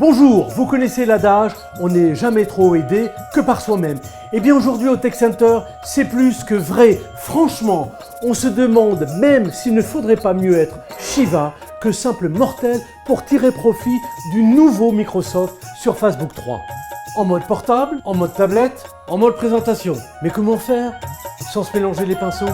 Bonjour, vous connaissez l'adage, on n'est jamais trop aidé que par soi-même. Eh bien aujourd'hui au Tech Center, c'est plus que vrai. Franchement, on se demande même s'il ne faudrait pas mieux être Shiva que simple mortel pour tirer profit du nouveau Microsoft Surface Book 3. En mode portable, en mode tablette, en mode présentation. Mais comment faire sans se mélanger les pinceaux?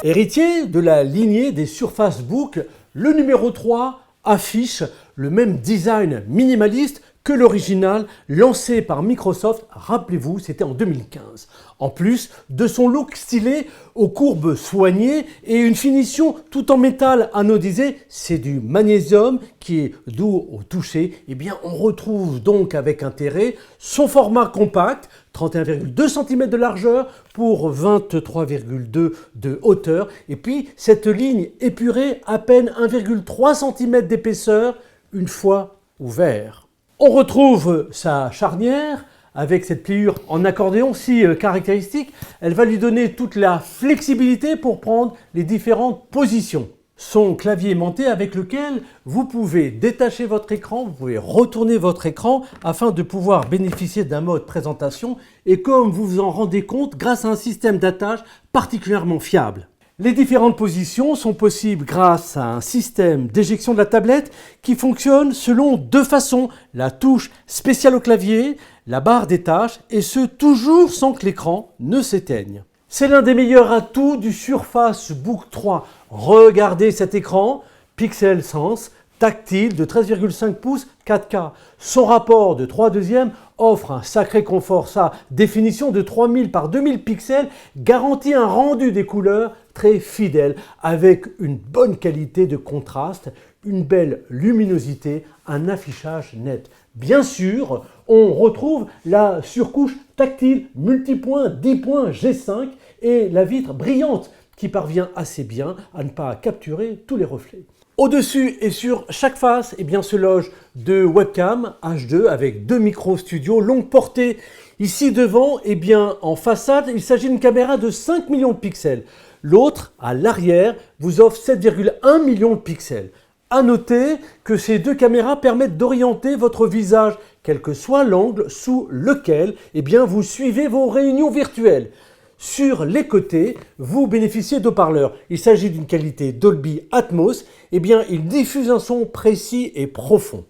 Héritier de la lignée des Surface Book, le numéro 3 affiche le même design minimaliste que l'original lancé par Microsoft, rappelez-vous, c'était en 2015. En plus de son look stylé aux courbes soignées et une finition tout en métal anodisé, c'est du magnésium qui est doux au toucher. Eh bien, on retrouve donc avec intérêt son format compact, 31,2 cm de largeur pour 23,2 de hauteur. Et puis, cette ligne épurée, à peine 1,3 cm d'épaisseur une fois ouvert. On retrouve sa charnière avec cette pliure en accordéon si caractéristique. Elle va lui donner toute la flexibilité pour prendre les différentes positions. Son clavier aimanté avec lequel vous pouvez détacher votre écran, vous pouvez retourner votre écran afin de pouvoir bénéficier d'un mode présentation et comme vous vous en rendez compte grâce à un système d'attache particulièrement fiable. Les différentes positions sont possibles grâce à un système d'éjection de la tablette qui fonctionne selon deux façons. La touche spéciale au clavier, la barre des tâches et ce toujours sans que l'écran ne s'éteigne. C'est l'un des meilleurs atouts du Surface Book 3. Regardez cet écran, Pixel Sense, tactile de 13,5 pouces 4K. Son rapport de 3/2 offre un sacré confort. Sa définition de 3000 par 2000 pixels garantit un rendu des couleurs très fidèle avec une bonne qualité de contraste, une belle luminosité, un affichage net. Bien sûr, on retrouve la surcouche tactile multipoint 10 points G5 et la vitre brillante qui parvient assez bien à ne pas capturer tous les reflets. Au-dessus et sur chaque face, eh bien, se loge deux webcams H2 avec deux micros studio longue portée. Ici devant, eh bien, en façade, il s'agit d'une caméra de 5 millions de pixels. L'autre, à l'arrière, vous offre 7,1 millions de pixels. À noter que ces deux caméras permettent d'orienter votre visage, quel que soit l'angle sous lequel eh bien, vous suivez vos réunions virtuelles. Sur les côtés, vous bénéficiez d'haut-parleurs. Il s'agit d'une qualité Dolby Atmos. Eh bien, il diffuse un son précis et profond.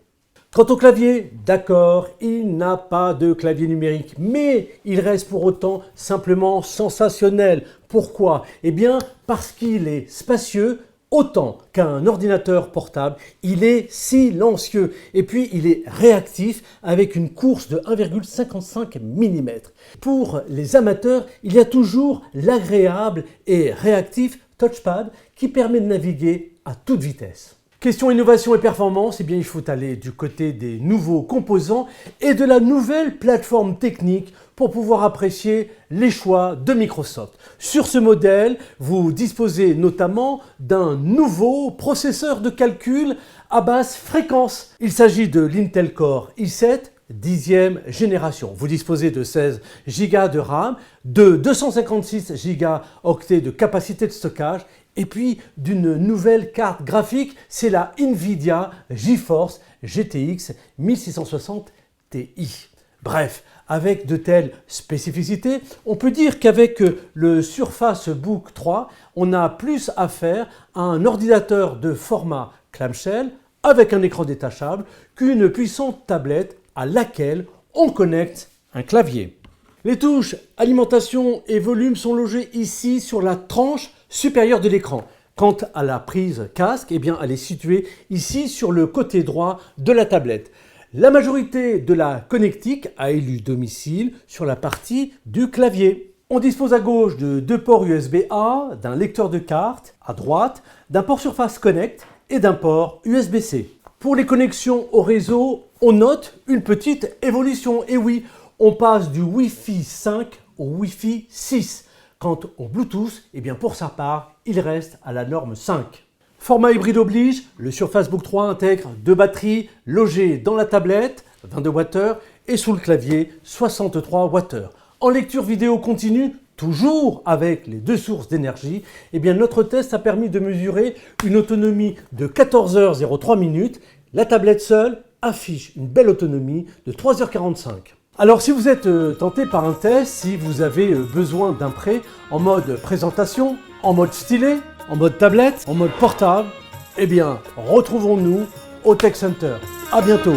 Quant au clavier, d'accord, il n'a pas de clavier numérique, mais il reste pour autant simplement sensationnel. Pourquoi? Eh bien, parce qu'il est spacieux, autant qu'un ordinateur portable, il est silencieux et puis il est réactif avec une course de 1,55 mm. Pour les amateurs, il y a toujours l'agréable et réactif touchpad qui permet de naviguer à toute vitesse. Question innovation et performance, eh bien, il faut aller du côté des nouveaux composants et de la nouvelle plateforme technique pour pouvoir apprécier les choix de Microsoft. Sur ce modèle, vous disposez notamment d'un nouveau processeur de calcul à basse fréquence. Il s'agit de l'Intel Core i7 10e génération. Vous disposez de 16 Go de RAM, de 256 Go de capacité de stockage et puis d'une nouvelle carte graphique, c'est la Nvidia GeForce GTX 1660 Ti. Bref, avec de telles spécificités, on peut dire qu'avec le Surface Book 3, on a plus affaire à un ordinateur de format clamshell avec un écran détachable qu'une puissante tablette à laquelle on connecte un clavier. Les touches alimentation et volume sont logées ici sur la tranche supérieure de l'écran. Quant à la prise casque, eh bien, elle est située ici sur le côté droit de la tablette. La majorité de la connectique a élu domicile sur la partie du clavier. On dispose à gauche de deux ports USB-A, d'un lecteur de carte, à droite, d'un port Surface Connect et d'un port USB-C. Pour les connexions au réseau, on note une petite évolution. Et oui, on passe du Wi-Fi 5 au Wi-Fi 6. Quant au Bluetooth, eh bien pour sa part, il reste à la norme 5. Format hybride oblige, le Surface Book 3 intègre deux batteries logées dans la tablette, 22 Wh, et sous le clavier, 63 Wh. En lecture vidéo continue, toujours avec les deux sources d'énergie, eh bien notre test a permis de mesurer une autonomie de 14h03 minutes. La tablette seule, affiche une belle autonomie de 3h45. Alors si vous êtes tenté par un test, si vous avez besoin d'un prêt en mode présentation, en mode stylet, en mode tablette, en mode portable, eh bien retrouvons-nous au Tech Center. À bientôt.